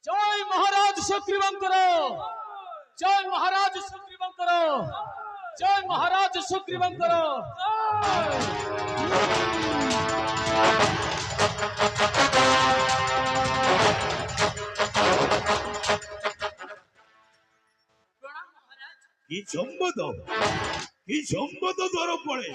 জয় মহারাজ সুগ্রীবঙ্কর, জয় মহারাজ সুগ্রীবঙ্কর, জয় মহারাজ সুগ্রীবঙ্কর। কি সম্বদ, কি সম্বদ ধর পড়ে।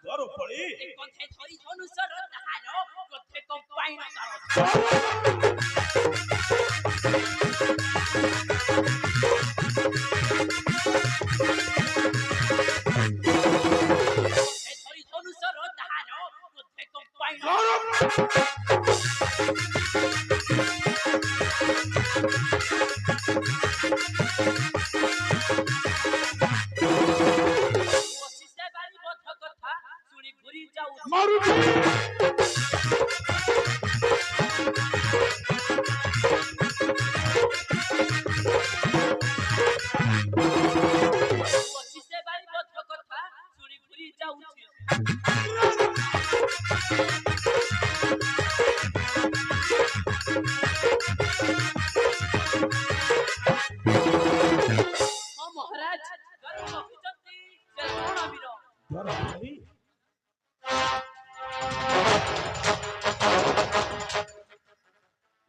ধর পড়ে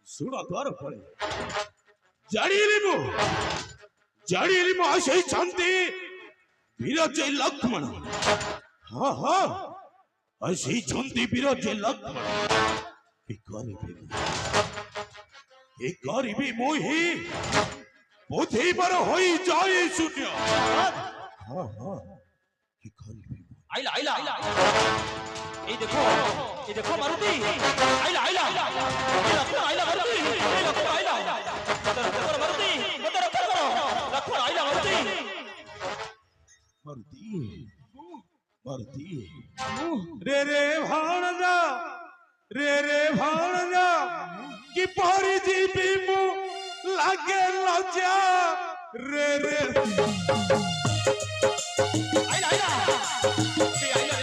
শুণ দ্বার পড়ে জাড়িয়ে নিব সেই শান্তি বিরাজে লক্ষ্মণ। হ্যাঁ হ্যাঁ, আর সেই শান্তি বিরাজে লক্ষ্মণ এ গরিবী মোহি বুদ্ধিবার হয়ে যায় শূন্য। হ্যাঁ হ্যাঁ, কি গরিবী আইলা আইলা এই দেখো মারুতি আইলা আইলা লক্ষ্মণ আইলা মারুতি, এই লক্ষ্মণ আইলা মারুতি, লক্ষ্মণ আইলা মারুতি মারুতি মারুতি। রে ভাণজা, রে ভাণজা, কি পরি জীবি মু লাগে লজ্জা। রে আইলা আইলা এই আইলা